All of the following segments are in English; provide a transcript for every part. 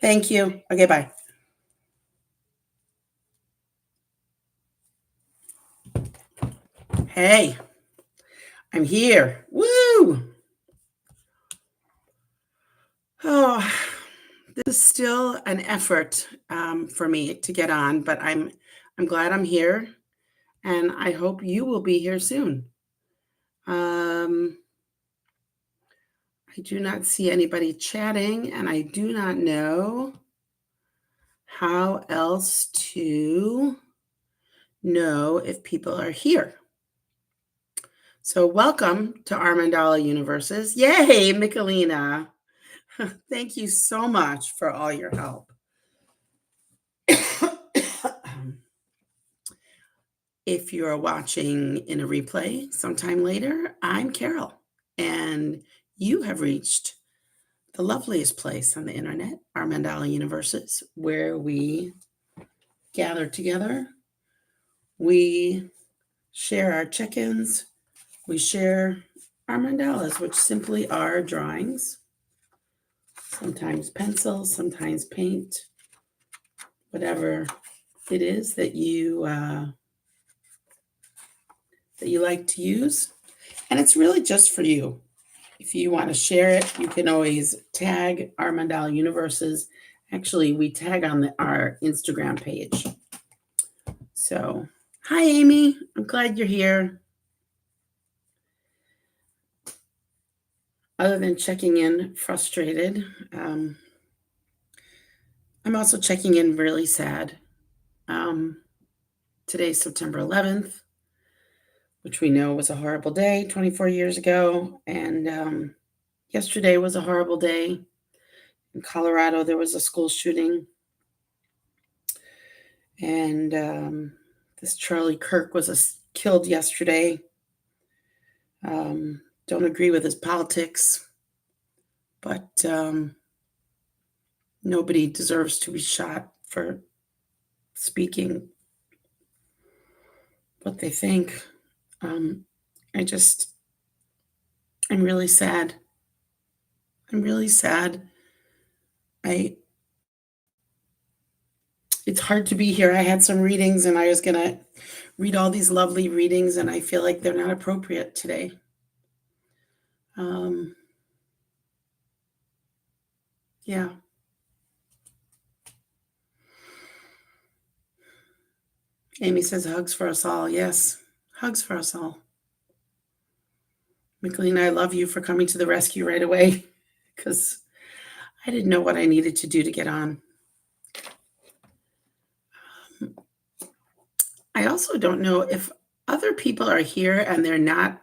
Thank you. Okay, bye. Hey, I'm here. Woo! Oh, this is still an effort for me to get on, but I'm glad I'm here, and I hope you will be here soon. Um, I do not see anybody chatting, and I do not know how else to know if people are here. So, welcome to Armandala Universes. Yay, Michelina. Thank you so much for all your help. If you're watching in a replay sometime later, I'm Carol, and you have reached the loveliest place on the internet, our Mandala Universes, where we gather together, we share our check ins, we share our mandalas, which simply are drawings, sometimes pencils, sometimes paint, whatever it is that you like to use. And it's really just for you. If you want to share it, you can always tag our Mandala Universes. Actually, we tag on our Instagram page. So, hi, Amy. I'm glad you're here. Other than checking in frustrated, I'm also checking in really sad. Today's September 11th, which we know was a horrible day 24 years ago. And yesterday was a horrible day. In Colorado, there was a school shooting. And this Charlie Kirk was killed yesterday. Don't agree with his politics, but nobody deserves to be shot for speaking what they think. I'm really sad. I'm really sad. It's hard to be here. I had some readings and I was going to read all these lovely readings, and I feel like they're not appropriate today. Yeah. Amy says hugs for us all. Yes, hugs for us all. Michelina, I love you for coming to the rescue right away because I didn't know what I needed to do to get on. I also don't know if other people are here and they're not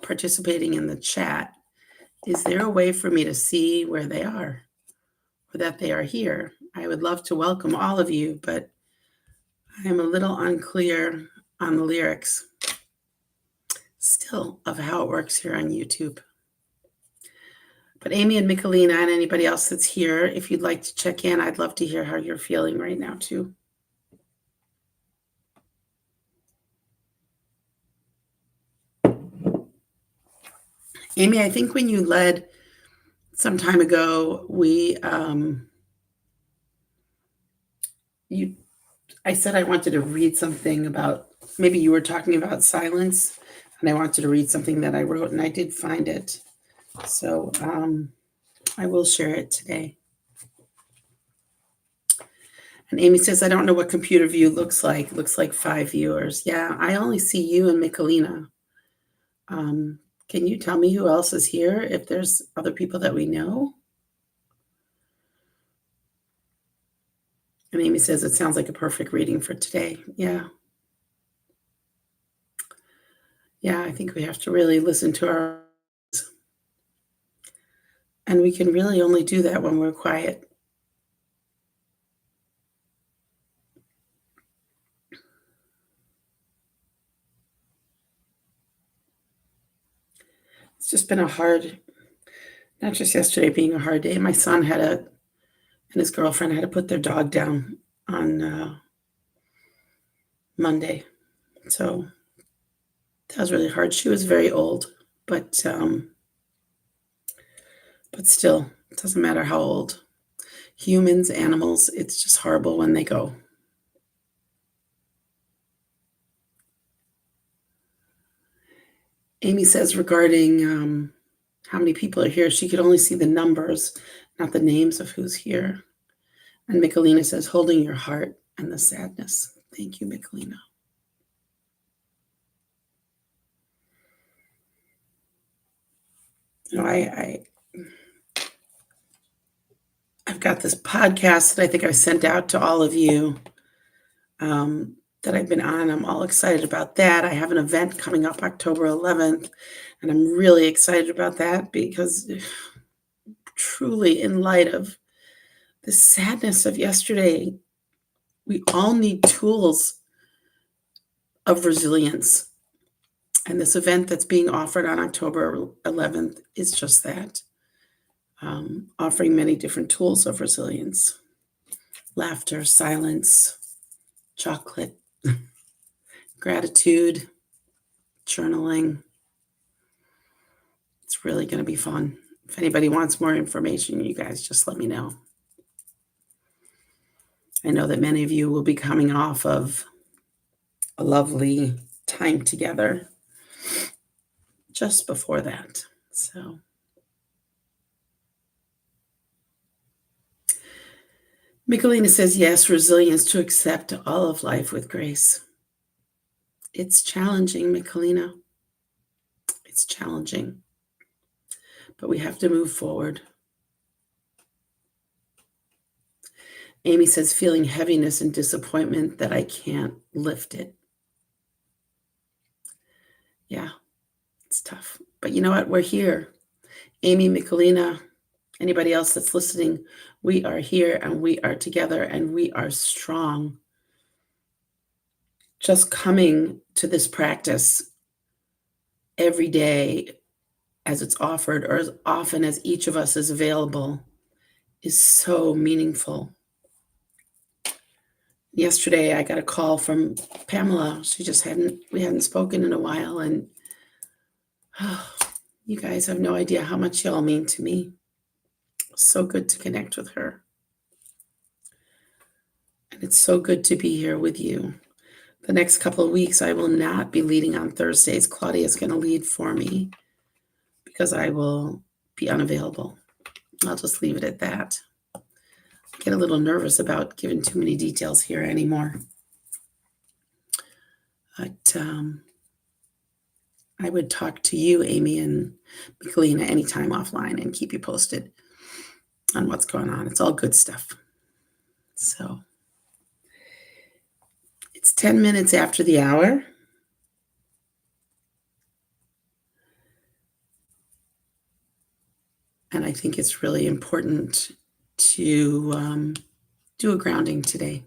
participating in the chat. Is there a way for me to see where they are or that they are here? I would love to welcome all of you, but I am a little unclear on the lyrics still of how it works here on YouTube. But Amy and Michelina and anybody else that's here, if you'd like to check in, I'd love to hear how you're feeling right now too. Amy, I think when you led some time ago, I said I wanted to read something about, maybe you were talking about silence, and I wanted to read something that I wrote, and I did find it. So I will share it today. And Amy says, I don't know what computer view looks like. It looks like 5 viewers. Yeah, I only see you and Michelina. Can you tell me who else is here, if there's other people that we know? And Amy says, it sounds like a perfect reading for today. Yeah. Yeah, I think we have to really listen to our... And we can really only do that when we're quiet. It's just been a hard, not just yesterday being a hard day. My son and his girlfriend had to put their dog down on Monday. So that was really hard. She was very old, but still, it doesn't matter how old. Humans, animals, it's just horrible when they go. Amy says regarding how many people are here, she could only see the numbers, not the names of who's here. And Michelina says, holding your heart and the sadness. Thank you, Michelina. You know, I've got this podcast that I think I sent out to all of you that I've been on. I'm all excited about that. I have an event coming up October 11th, and I'm really excited about that because truly, in light of the sadness of yesterday, we all need tools of resilience. And this event that's being offered on October 11th is just that, offering many different tools of resilience: laughter, silence, chocolate, gratitude, journaling. It's really going to be fun. If anybody wants more information, you guys just let me know. I know that many of you will be coming off of a lovely time together just before that. So Michelina says, yes, resilience to accept all of life with grace. It's challenging, Michelina. It's challenging, but we have to move forward. Amy says, feeling heaviness and disappointment that I can't lift it. Yeah, it's tough. But you know what? We're here. Amy, Michelina, anybody else that's listening, we are here and we are together and we are strong. Just coming to this practice every day as it's offered, or as often as each of us is available, is so meaningful. Yesterday, I got a call from Pamela. We hadn't spoken in a while, and you guys have no idea how much y'all mean to me. So good to connect with her. And it's so good to be here with you. The next couple of weeks, I will not be leading on Thursdays. Claudia is going to lead for me because I will be unavailable. I'll just leave it at that. I get a little nervous about giving too many details here anymore. But I would talk to you, Amy and Michelina, anytime offline and keep you posted on what's going on. It's all good stuff. So it's 10 minutes after the hour. And I think it's really important to do a grounding today.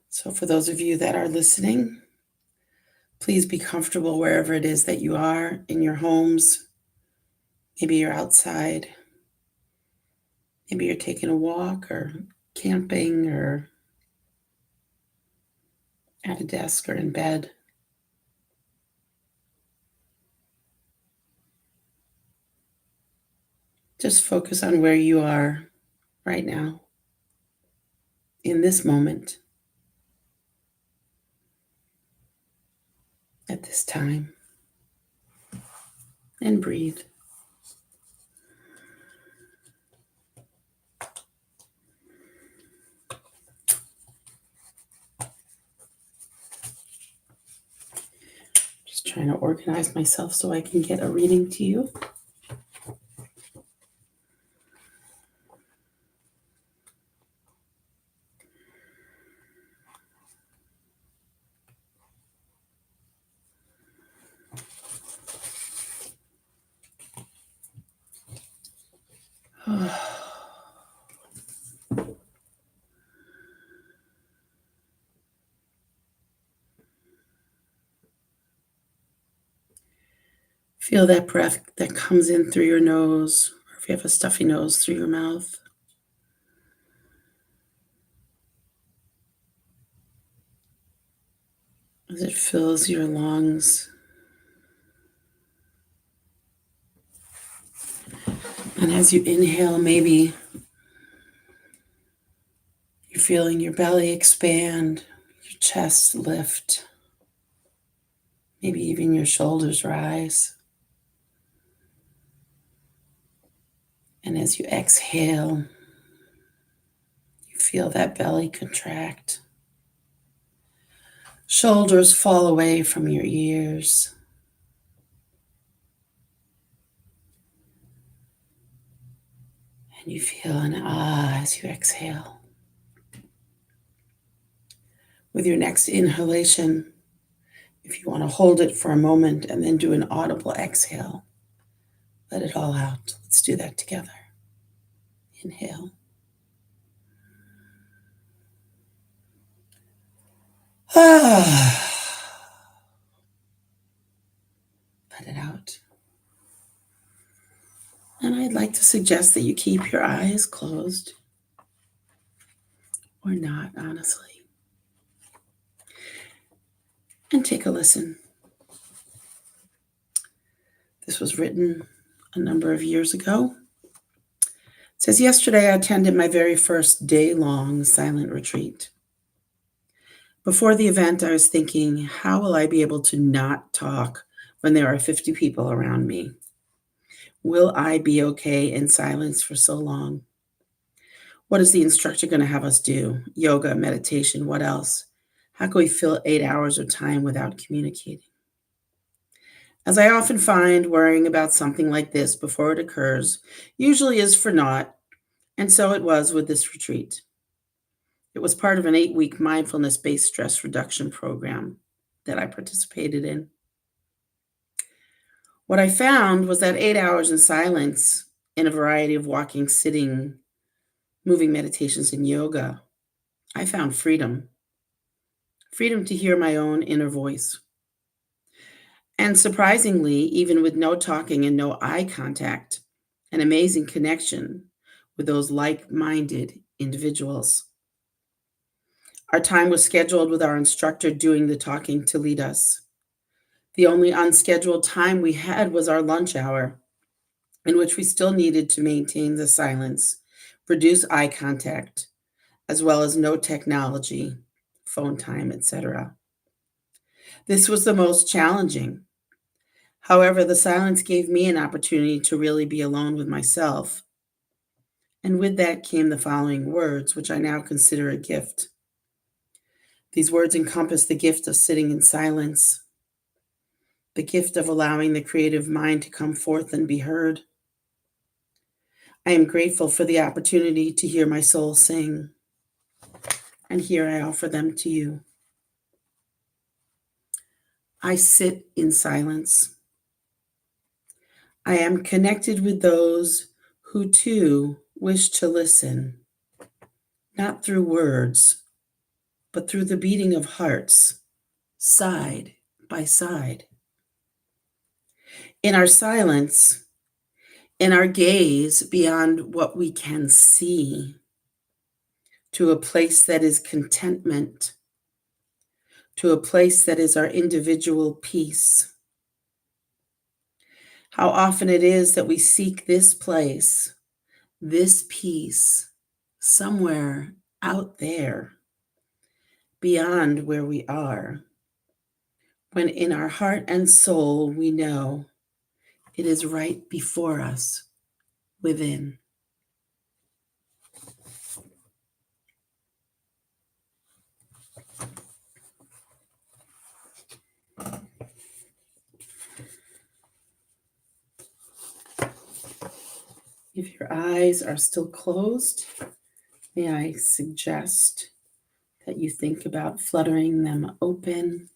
So for those of you that are listening, please be comfortable wherever it is that you are, in your homes. Maybe you're outside. Maybe you're taking a walk or camping or at a desk or in bed. Just focus on where you are right now, in this moment, at this time, and breathe. Just trying to organize myself so I can get a reading to you. Feel that breath that comes in through your nose, or if you have a stuffy nose, through your mouth. As it fills your lungs And as you inhale, maybe you're feeling your belly expand, your chest lift, maybe even your shoulders rise. And as you exhale, you feel that belly contract. Shoulders fall away from your ears. And you feel an ah as you exhale. With your next inhalation, if you want to hold it for a moment and then do an audible exhale, let it all out. Let's do that together. Inhale. Ah. Let it out. And I'd like to suggest that you keep your eyes closed, or not, honestly, and take a listen. This was written a number of years ago. It says, yesterday I attended my very first day-long silent retreat. Before the event, I was thinking, how will I be able to not talk when there are 50 people around me? Will I be okay in silence for so long? What is the instructor going to have us do? Yoga, meditation, what else? How can we fill 8 hours of time without communicating? As I often find, worrying about something like this before it occurs usually is for naught, and so it was with this retreat. It was part of an 8-week mindfulness-based stress reduction program that I participated in. What I found was that 8 hours in silence in a variety of walking, sitting, moving meditations and yoga, I found freedom. Freedom to hear my own inner voice. And surprisingly, even with no talking and no eye contact, an amazing connection with those like-minded individuals. Our time was scheduled with our instructor doing the talking to lead us. The only unscheduled time we had was our lunch hour, in which we still needed to maintain the silence, reduce eye contact, as well as no technology, phone time, etc. This was the most challenging. However, the silence gave me an opportunity to really be alone with myself. And with that came the following words, which I now consider a gift. These words encompass the gift of sitting in silence, the gift of allowing the creative mind to come forth and be heard. I am grateful for the opportunity to hear my soul sing, and here I offer them to you. I sit in silence. I am connected with those who too wish to listen, not through words, but through the beating of hearts, side by side. In our silence, in our gaze beyond what we can see, to a place that is contentment, to a place that is our individual peace. How often it is that we seek this place, this peace, somewhere out there, beyond where we are, when in our heart and soul we know it is right before us, within. If your eyes are still closed, may I suggest that you think about fluttering them open.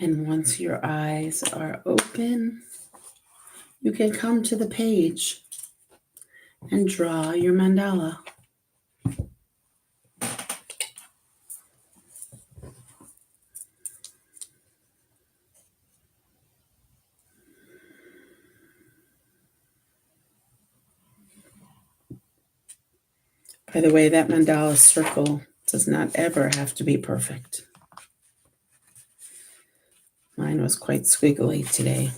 And once your eyes are open, you can come to the page and draw your mandala. By the way, that mandala circle does not ever have to be perfect. Mine was quite squiggly today.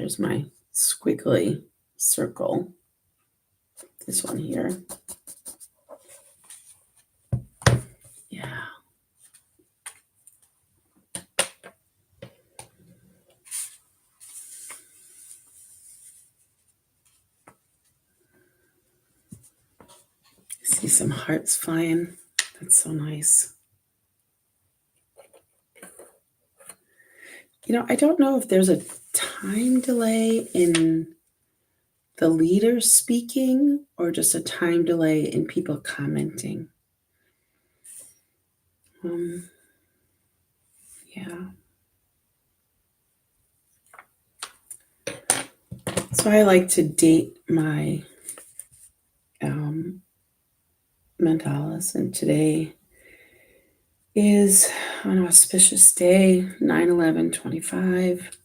there's my squiggly circle. This one here. Yeah. I see some hearts flying. That's so nice. I don't know if there's a time delay in the leader speaking or just a time delay in people commenting. Yeah. So I like to date my mandalas, and today is an auspicious day, 9/11/25.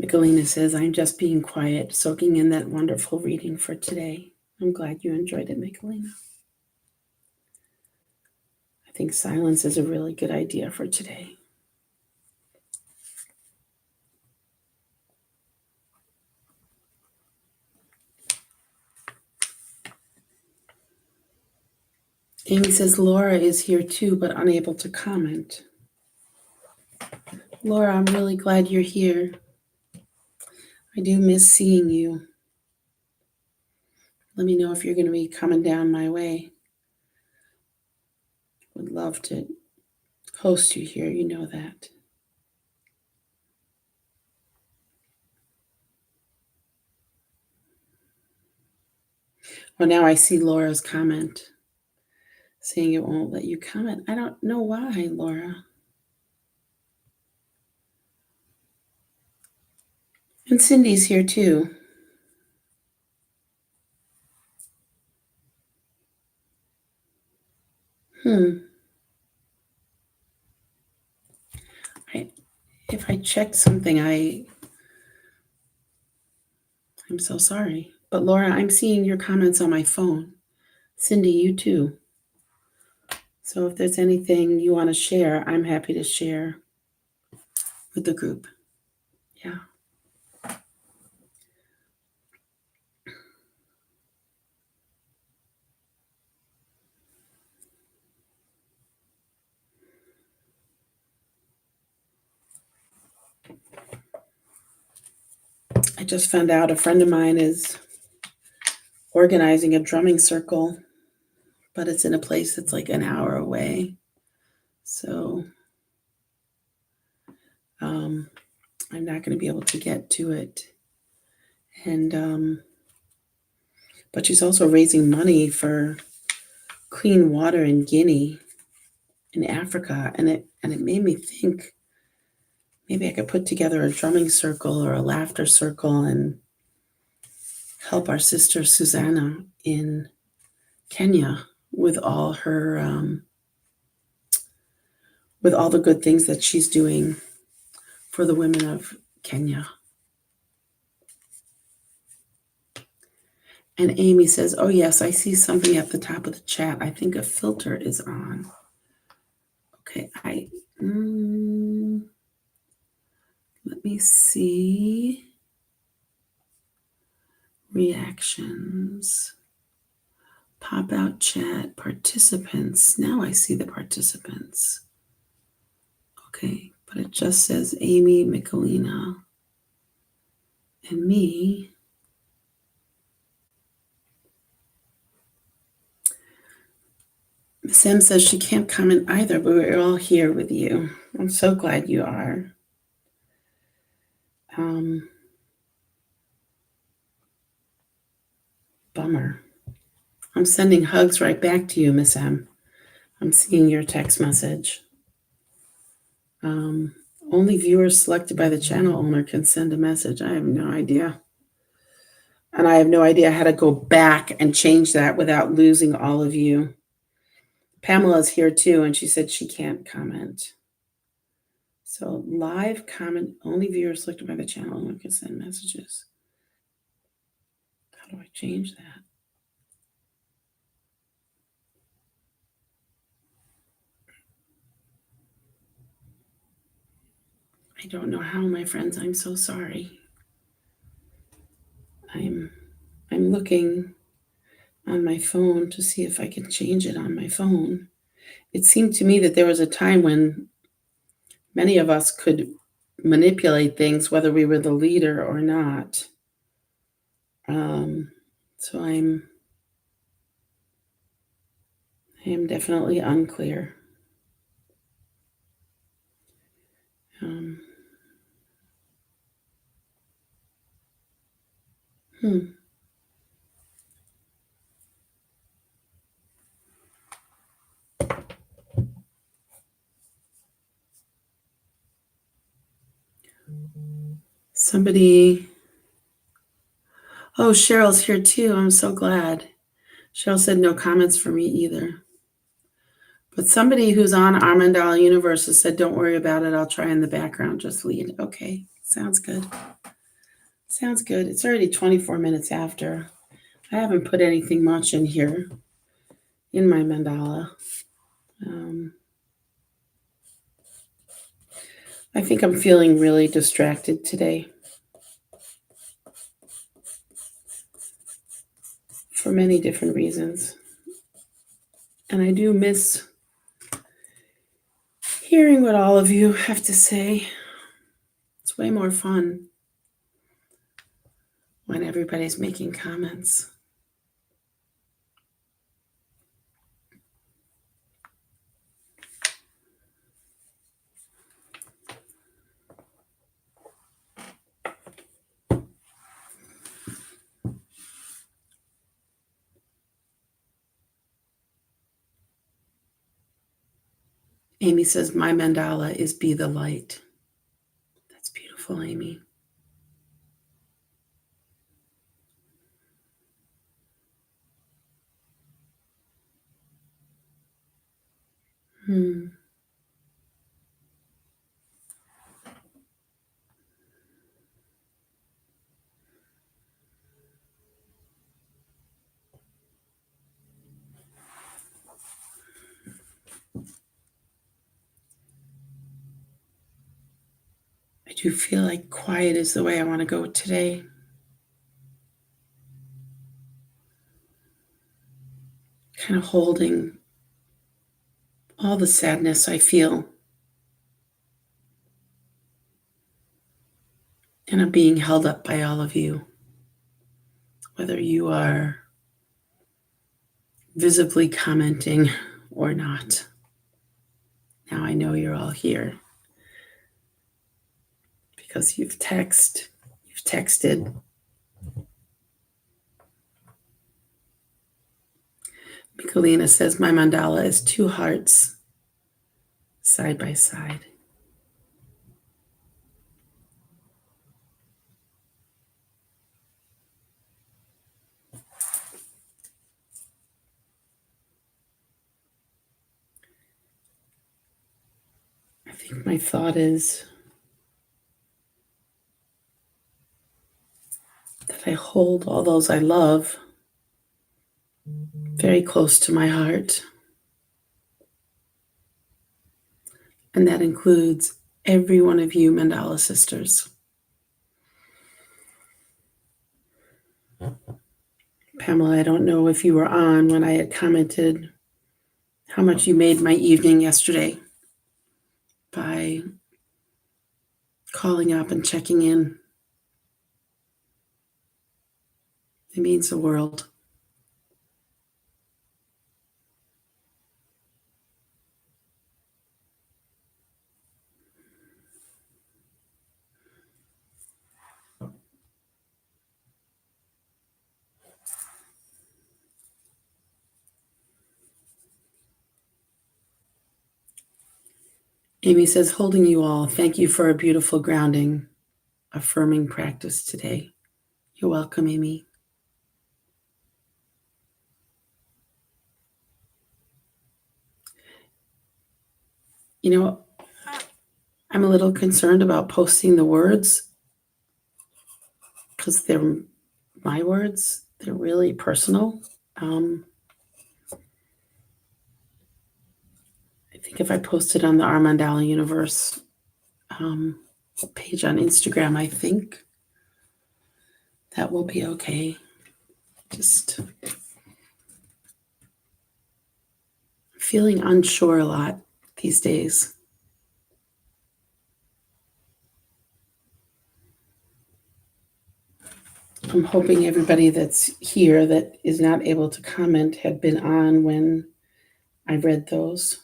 Michelina says, I'm just being quiet, soaking in that wonderful reading for today. I'm glad you enjoyed it, Michelina. I think silence is a really good idea for today. Amy says, Laura is here too, but unable to comment. Laura, I'm really glad you're here. I do miss seeing you. Let me know if you're going to be coming down my way. Would love to host you here, you know that. Well, now I see Laura's comment saying it won't let you comment. I don't know why, Laura. And Cindy's here too. If I checked something, I'm so sorry. But Laura, I'm seeing your comments on my phone. Cindy, you too. So if there's anything you want to share, I'm happy to share with the group. Yeah. I just found out a friend of mine is organizing a drumming circle, but it's in a place that's like an hour away. So I'm not going to be able to get to it. And but she's also raising money for clean water in Guinea, in Africa, and it made me think maybe I could put together a drumming circle or a laughter circle and help our sister Susanna in Kenya with all her with all the good things that she's doing for the women of Kenya. And Amy says, oh yes, I see something at the top of the chat. I think a filter is on. Okay, let me see. Reactions. Pop out chat, participants. Now I see the participants. Okay, but it just says Amy, Michelina, and me. Miss M says she can't comment either, but we're all here with you. I'm so glad you are. Um, Bummer. I'm sending hugs right back to you, Miss M. I'm seeing your text message. Um, Only viewers selected by the channel owner can send a message. I have no idea. And I have no idea how to go back and change that without losing all of you. Pamela's here too, and she said she can't comment. So live comment, only viewers selected by the channel owner can send messages. How do I change that? I don't know how, my friends. I'm so sorry. I'm looking on my phone to see if I can change it on my phone. It seemed to me that there was a time when many of us could manipulate things, whether we were the leader or not. So I am definitely unclear. Um, hmm. Somebody, oh, Cheryl's here too. I'm so glad. Cheryl said no comments for me either. But somebody who's on Our Mandala Universe has said, don't worry about it. I'll try in the background, just lead. Okay, sounds good. Sounds good. It's already 24 minutes after. I haven't put anything much in here in my mandala. I think I'm feeling really distracted today for many different reasons. And I do miss hearing what all of you have to say. It's way more fun when everybody's making comments. Amy says, my mandala is be the light. That's beautiful, Amy. I do feel like quiet is the way I want to go today. Kind of holding all the sadness I feel. And I'm being held up by all of you. Whether you are visibly commenting or not. Now I know you're all here because you've texted. Michelina says, my mandala is two hearts side by side. I think my thought is that I hold all those I love very close to my heart. And that includes every one of you Mandala sisters. Pamela, I don't know if you were on when I had commented how much you made my evening yesterday by calling up and checking in. It means the world. Amy says, holding you all. Thank you for a beautiful grounding, affirming practice today. You're welcome, Amy. You know, I'm a little concerned about posting the words because they're my words. They're really personal. I think if I post it on the Armandala Universe page on Instagram, I think that will be okay. Just feeling unsure a lot these days. I'm hoping everybody that's here that is not able to comment had been on when I read those.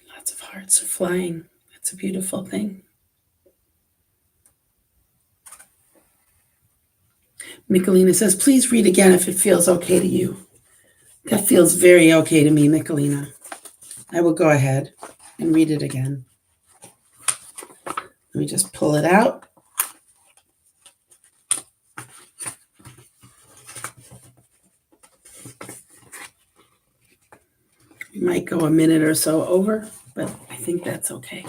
Lots of hearts are flying. That's a beautiful thing. Michelina says, please read again if it feels okay to you. That feels very okay to me, Michelina. I will go ahead and read it again. Let me just pull it out. We might go a minute or so over, but I think that's okay.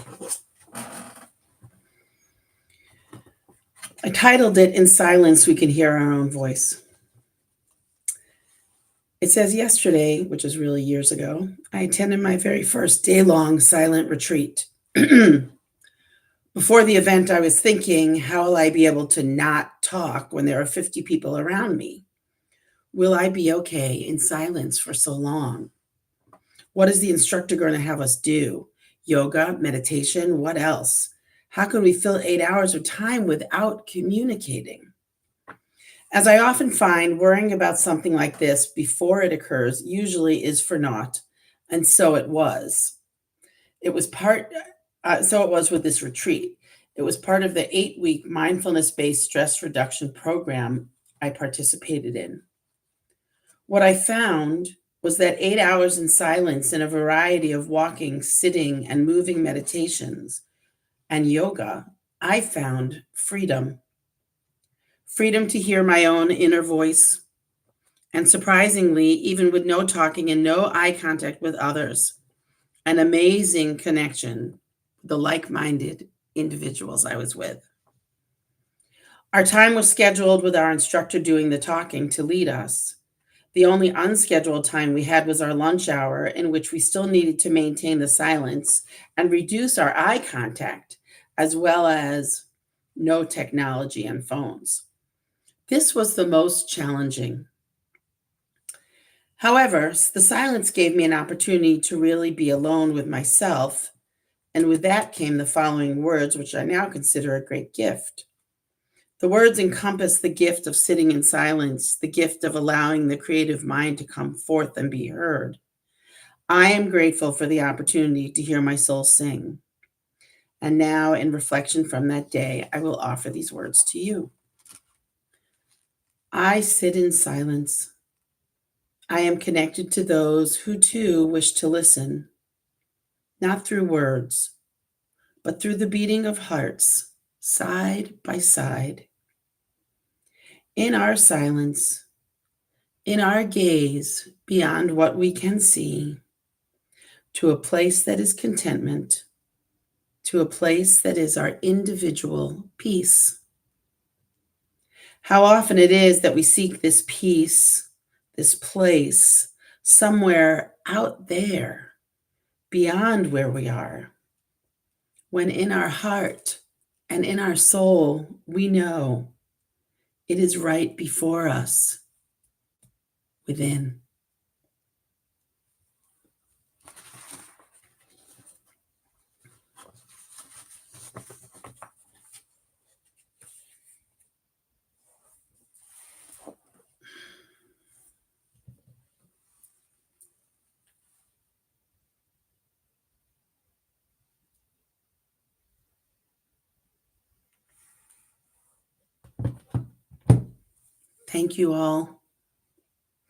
I titled it, In Silence, We Can Hear Our Own Voice. It says, yesterday, which is really years ago, I attended my very first day-long silent retreat. Before the event, I was thinking, how will I be able to not talk when there are 50 people around me? Will I be okay in silence for so long? What is the instructor going to have us do? Yoga, meditation, what else? How can we fill 8 hours of time without communicating? As I often find, worrying about something like this before it occurs usually is for naught, and so it was. It was with this retreat. It was part of the 8-week mindfulness-based stress reduction program I participated in. What I found was that 8 hours in silence in a variety of walking, sitting, and moving meditations and yoga, I found freedom. Freedom to hear my own inner voice. And surprisingly, even with no talking and no eye contact with others, an amazing connection, the like-minded individuals I was with. Our time was scheduled with our instructor doing the talking to lead us. The only unscheduled time we had was our lunch hour, in which we still needed to maintain the silence and reduce our eye contact, as well as no technology and phones. This was the most challenging. However, the silence gave me an opportunity to really be alone with myself, and with that came the following words, which I now consider a great gift. The words encompass the gift of sitting in silence, the gift of allowing the creative mind to come forth and be heard. I am grateful for the opportunity to hear my soul sing. And now, in reflection from that day, I will offer these words to you. I sit in silence. I am connected to those who too wish to listen, not through words, but through the beating of hearts, side by side. In our silence, in our gaze beyond what we can see, to a place that is contentment, to a place that is our individual peace. How often it is that we seek this peace, this place, somewhere out there, beyond where we are, when in our heart and in our soul, we know it is right before us, within. Thank you all.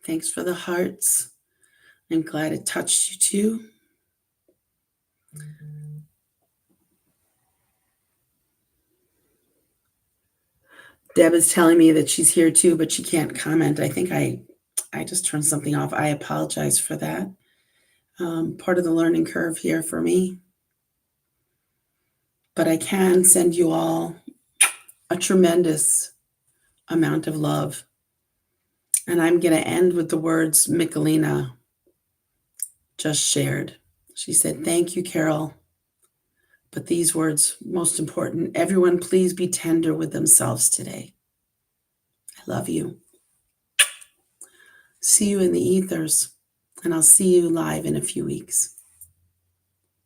Thanks for the hearts. I'm glad it touched you too. Deb is telling me that she's here too, but she can't comment. I think I just turned something off. I apologize for that. Part of the learning curve here for me. But I can send you all a tremendous amount of love. And I'm going to end with the words Michelina just shared. She said, "Thank you, Carol. But these words, most important, everyone please be tender with themselves today. I love you. See you in the ethers, and I'll see you live in a few weeks.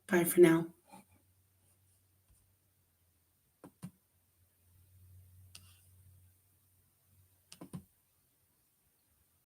Bye for now."